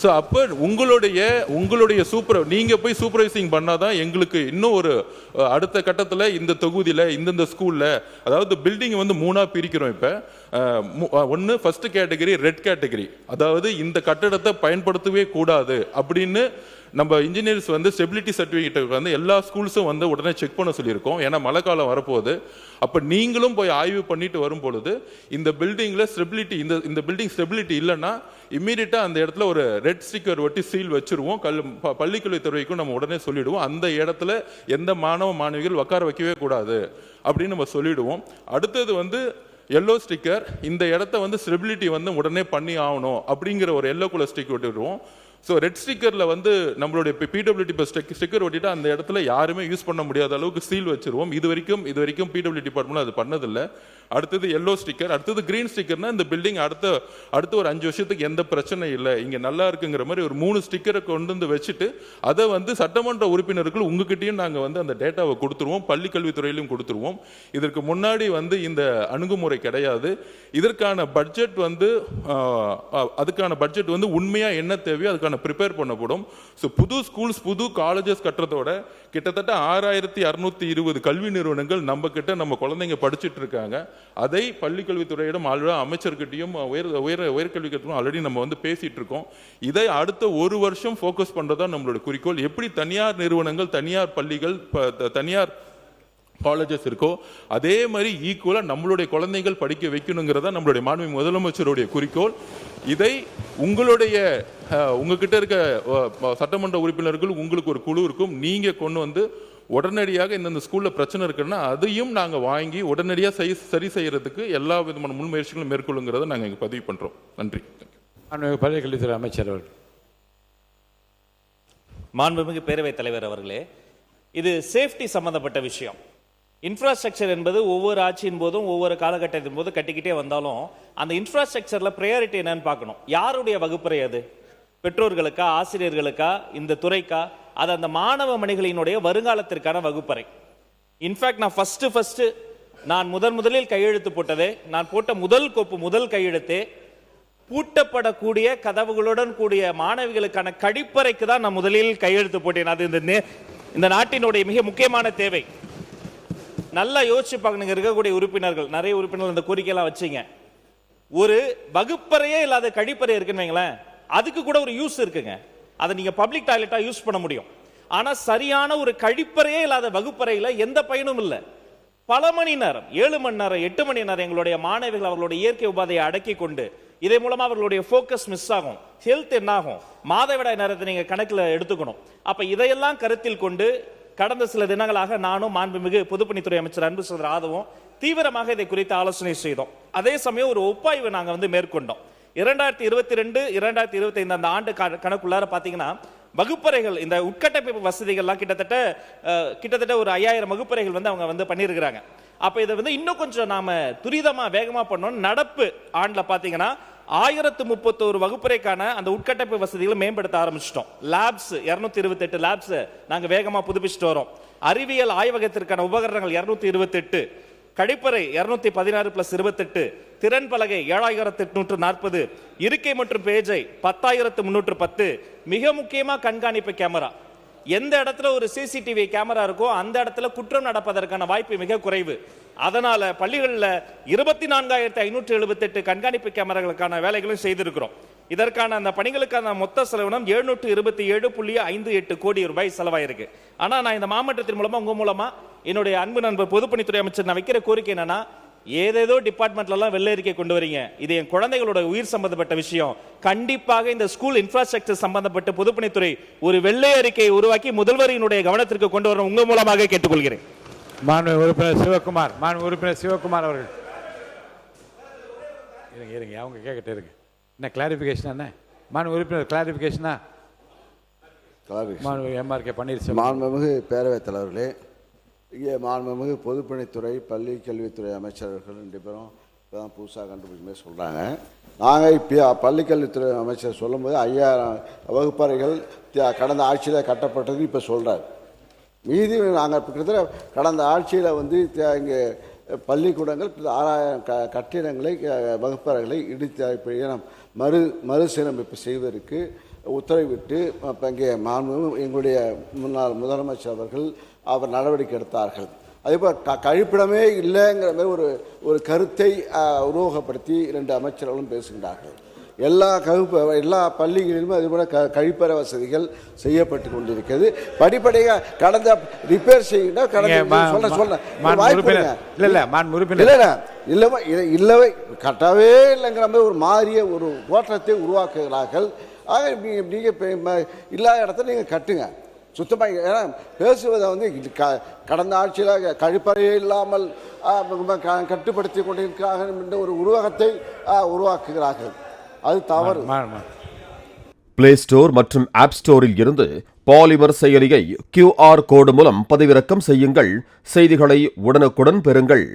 So அப்போ உங்களுடைய நீங்கள் போய் சூப்பர்வைசிங் பண்ணாதான் எங்களுக்கு இன்னும் ஒரு அடுத்த கட்டத்தில் இந்த தொகுதியில் இந்தந்த ஸ்கூலில், அதாவது பில்டிங் வந்து 3ஆக பிரிக்கிறோம். இப்போ ஒன்று ஃபர்ஸ்ட் கேட்டகரி, ரெட் கேட்டகரி, அதாவது இந்த கட்டடத்தை பயன்படுத்தவே கூடாது அப்படின்னு நம்ம இன்ஜினியர்ஸ் வந்து ஸ்டெபிலிட்டி சர்டிஃபிகேட் வந்து எல்லா ஸ்கூல்ஸும் வந்து உடனே செக் பண்ண சொல்லியிருக்கோம். ஏன்னா மழை காலம் வரப்போகுது. அப்போ நீங்களும் போய் ஆய்வு பண்ணிட்டு வரும் பொழுது இந்த பில்டிங்கில் ஸ்டெபிலிட்டி, இந்த பில்டிங் ஸ்டெபிலிட்டி இல்லைன்னா இம்மீடியட்டாக அந்த இடத்துல ஒரு ரெட் ஸ்டிக்கர் ஒட்டி சீல் வச்சிருவோம். பள்ளிக்கல்வித்துறைக்கும் நம்ம உடனே சொல்லிடுவோம், அந்த இடத்துல எந்த மாணவ மாணவிகள் உட்கார வைக்கவே கூடாது அப்படின்னு நம்ம சொல்லிடுவோம். அடுத்தது வந்து எல்லோ ஸ்டிக்கர், இந்த இடத்த வந்து ஸ்டெபிலிட்டி வந்து உடனே பண்ணி ஆகணும் அப்படிங்கிற ஒரு எல்லோ கலர் ஸ்டிக் ஒட்டிடுவோம். ஸோ ரெட் ஸ்டிக்கரில் வந்து நம்மளுடைய பிடபிள்யூடி ஸ்டிக்கர் ஒட்டிட்டு அந்த இடத்துல யாருமே யூஸ் பண்ண முடியாத அளவுக்கு சீல் வச்சிருவோம். இது வரைக்கும் பிடபிள்யூடி டிபார்ட்மெண்ட் அது பண்ணதில்லை. அடுத்தது எல்லோ ஸ்டிக்கர். அடுத்தது கிரீன் ஸ்டிக்கர்னா இந்த பில்டிங் அடுத்த ஒரு 5 வருஷத்துக்கு எந்த பிரச்சனை இல்லை, இங்கே நல்லா இருக்குங்கிற மாதிரி ஒரு 3 ஸ்டிக்கரை கொண்டு வந்து வச்சுட்டு அதை வந்து சட்டமன்ற உறுப்பினர்கள் உங்ககிட்டயும் நாங்கள் வந்து அந்த டேட்டாவை கொடுத்துருவோம், பள்ளிக்கல்வித்துறையிலும் கொடுத்துருவோம். இதற்கு முன்னாடி வந்து இந்த அணுகுமுறை கிடையாது. இதற்கான பட்ஜெட் வந்து அதுக்கான பட்ஜெட் வந்து உண்மையாக என்ன தேவையோ அதுக்கான ப்ரிப்பேர் பண்ணப்படும். ஸோ புது ஸ்கூல்ஸ் புது காலேஜஸ் கட்டுறதோட கிட்டத்தட்ட 6620 கல்வி நிறுவனங்கள் நம்ம குழந்தைங்க படிச்சுட்டு இருக்காங்க. அதை பள்ளிக்கல்வித்துறையிடம் அமைச்சர்கிட்டையும் உயர்கல்விக்கும் ஆல்ரெடி நம்ம வந்து பேசிட்டு இருக்கோம். இதை அடுத்த ஒரு வருஷம் ஃபோக்கஸ் பண்றதா நம்மளோட குறிக்கோள். எப்படி தனியார் நிறுவனங்கள், தனியார் பள்ளிகள், தனியார் காலேஜஸ் இருக்கோ அதே மாதிரி ஈக்குவலா நம்மளுடைய குழந்தைகள் படிக்க வைக்கணுங்கிறதா நம்மளுடைய மாண்புமிகு முதலமைச்சருடைய குறிக்கோள். இதை உங்ககிட்ட இருக்க சட்டமன்ற உறுப்பினர்கள் உங்களுக்கு ஒரு குழு இருக்கும், நீங்க கொண்டு வந்து உடனடியாக இந்த ஸ்கூல்ல பிரச்சனை இருக்குன்னா அதையும் நாங்க வாங்கி உடனடியாக சரி செய்யறதுக்கு எல்லா விதமான முன்முயற்சிகளும் மேற்கொள்ளுங்கிறத நாங்க இங்க பதிவு பண்றோம். நன்றி. பள்ளிக்கல்வித்துறை அமைச்சர் அவர்கள். மாண்புமிகு பேரவைத் தலைவர் அவர்களே, இது சேஃப்டி சம்பந்தப்பட்ட விஷயம். இன்ஃப்ராஸ்ட்ரக்சர் என்பது ஒவ்வொரு ஆட்சியின் போதும் ஒவ்வொரு காலகட்டத்தின் போது கட்டிக்கிட்டே வந்தாலும் அந்த இன்ஃப்ராஸ்ட்ரக்சர்ல ப்ரையாரிட்டி என்னன்னு பார்க்கணும். யாருடைய வகுப்பறை அது? பெற்றோர்களுக்கா, ஆசிரியர்களுக்கா, இந்த துறைக்கா? அது அந்த மாணவ மணிகளினுடைய வருங்காலத்திற்கான வகுப்பறை. இன்ஃபேக்ட் நான் ஃபர்ஸ்ட் நான் முதலில் கையெழுத்து போட்டதே, நான் போட்ட முதல் கையெழுத்தே பூட்டப்படக்கூடிய கதவுகளுடன் கூடிய மாணவிகளுக்கான கழிப்பறைக்கு தான் நான் முதலில் கையெழுத்து போட்டேன். அது இந்த நாட்டினுடைய மிக முக்கியமான தேவை. நல்லா யோசிச்சு பார்க்கணுங்க. இருக்கக்கூடிய உறுப்பினர்கள், நிறைய உறுப்பினர்கள் இந்த கோரிக்கையெல்லாம் வச்சிங்க. ஒரு வகுப்பறையே இல்லாத கழிப்பறை இருக்குன்னு வைங்களேன், அதுக்கு கூட ஒரு யூஸ் இருக்குங்க. அதை நீங்க பப்ளிக் டாய்லெட்டா யூஸ் பண்ண முடியும். ஆனா சரியான ஒரு கழிப்பறையே இல்லாத வகுப்பறையில எந்த பயனும் இல்லை. பல மணி நேரம், 7 மணி நேரம், 8 மணி நேரம் எங்களுடைய மாணவிகள் அவர்களுடைய இயற்கை உபாதையை அடக்கி கொண்டு இதன் மூலமா அவர்களுடைய போக்கஸ் மிஸ் ஆகும், ஹெல்த் என்ன ஆகும், மாதவிடாய் நேரத்தை நீங்க கணக்கில் எடுத்துக்கணும். அப்ப இதையெல்லாம் கருத்தில் கொண்டு கடந்த சில தினங்களாக நானும் மாண்புமிகு பொதுப்பணித்துறை அமைச்சர் அன்பு சகோதரர் ஆதவும் தீவிரமாக இதை குறித்து ஆலோசனை செய்தோம். அதே சமயம் ஒரு ஒப்பாய்வு நாங்க வந்து மேற்கொண்டோம். 2022, 2025 அந்த ஆண்டு கணக்குள்ளார பாத்தீங்கன்னா வகுப்பறைகள், இந்த உட்கட்டமைப்பு வசதிகள்லாம் கிட்டத்தட்ட ஒரு 5000 வகுப்பறைகள் வந்து அவங்க வந்து பண்ணியிருக்கிறாங்க. அப்ப இதை வந்து இன்னும் கொஞ்சம் நாம துரிதமா வேகமா பண்ணோம். நடப்பு ஆண்டுல பாத்தீங்கன்னா 1031 வகுப்பறைக்கான அந்த உட்கட்டமைப்பு வசதிகளை மேம்படுத்த ஆரம்பிச்சிட்டோம். லேப்ஸ் 228 லேப்ஸ் நாங்க வேகமா புதுப்பிச்சுட்டு வரோம். அறிவியல் ஆய்வகத்திற்கான உபகரணங்கள் 228, கழிப்பறை 216+28, திறன் பலகை 7840, இருக்கை மற்றும் பேஜை 10310. மிக முக்கியமா கண்காணிப்பு கேமரா. எந்த இடத்துல ஒரு சிசிடிவி கேமரா இருக்கோ அந்த இடத்துல குற்றம் நடப்பதற்கான வாய்ப்பு மிக குறைவு. அதனால பள்ளிகளில் 24578 கண்காணிப்பு கேமராக்களுக்கான வேலைகளும் செய்திருக்கிறோம். இதற்கான அந்த பணிகளுக்கான மொத்த செலவினம் 727.58 கோடி ரூபாய் செலவாயிருக்கு. ஆனா நான் இந்த மாமன்றத்தின் மூலமா உங்க மூலமா என்னுடைய அன்பு நண்பர் பொதுப்பணித்துறை அமைச்சர் நான் வைக்கிற கோரிக்கை என்னன்னா, ஏதேதோ டிபார்ட்மெண்ட்ல எல்லாம் வெள்ளை அறிக்கை கொண்டு வரீங்க, இது என் குழந்தைகளோட உயிர் சம்பந்தப்பட்ட விஷயம். கண்டிப்பாக இந்த ஸ்கூல் இன்ஃப்ராஸ்ட்ரக்சர் சம்பந்தப்பட்ட பொதுப்பணித்துறை ஒரு வெள்ளை அறிக்கையை உருவாக்கி முதல்வரினுடைய கவனத்திற்கு கொண்டு வர உங்க மூலமாக கேட்டுக்கொள்கிறேன். மாண்பு உறுப்பினர் சிவகுமார் அவர்கள். இருங்க அவங்க கேட்கட்டே இருங்க. என்ன கிளாரிபிகேஷன்? என்ன மாண்பு உறுப்பினர் கிளாரிபிகேஷனா? எம்ஆர்கே பன்னீர்செல்வம். மாண்புமிகு பேரவைத் தலைவர்களே, இங்கே மாண்புமிகு பொதுப்பணித்துறை, பள்ளி கல்வித்துறை அமைச்சர்கள் 2 பேரும் இப்போ தான் புதுசாக கண்டுபிடிச்சுமே சொல்கிறாங்க. நாங்கள் இப்போ பள்ளிக்கல்வித்துறை அமைச்சர் சொல்லும்போது 5000 வகுப்பறைகள் கடந்த ஆட்சியில் கட்டப்பட்டது இப்போ சொல்கிறார். மீதி நாங்கள் கிட்டத்தட்ட கடந்த ஆட்சியில் வந்து இங்கே பள்ளிக்கூடங்கள் 6000 கட்டிடங்களை, வகுப்பறைகளை இடித்து மறுசீரமைப்பு செய்வதற்கு உத்தரவிட்டு அப்ப இங்கே எங்களுடைய முன்னாள் முதலமைச்சர் அவர்கள் அவர் நடவடிக்கை எடுத்தார்கள். அதேபோல் கழிப்பிடமே இல்லைங்கிற மாதிரி ஒரு கருத்தை உருவகப்படுத்தி 2 அமைச்சர்களும் பேசுகின்றார்கள். எல்லா பள்ளிகளிலும் அதுபோல கழிப்பறை வசதிகள் செய்யப்பட்டு கொண்டிருக்கிறது. படிப்படியாக கடந்த ரிப்பேர் செய்ய இல்லவே கட்டவே இல்லைங்கிற மாதிரி ஒரு மாறிய ஒரு தோற்றத்தை உருவாக்குகிறார்கள். ஆக நீங்கள் இல்லாத இடத்துல நீங்கள் கட்டுங்க சுத்தமாக. ஏன்னா பேசுவதை வந்து கடந்த ஆட்சியில் கழிப்பறையே இல்லாமல் கட்டுப்படுத்தி கொண்டிருக்கிறார்கள் என்ற ஒரு உருவகத்தை உருவாக்குகிறார்கள். அது தவறு. பிளே ஸ்டோர் மற்றும் ஆப் ஸ்டோரில் இருந்து பாலிமர் செயலியை QR கோடு மூலம் பதிவிறக்கம் செய்யுங்கள். செய்திகளை உடனுக்குடன் பெறுங்கள்.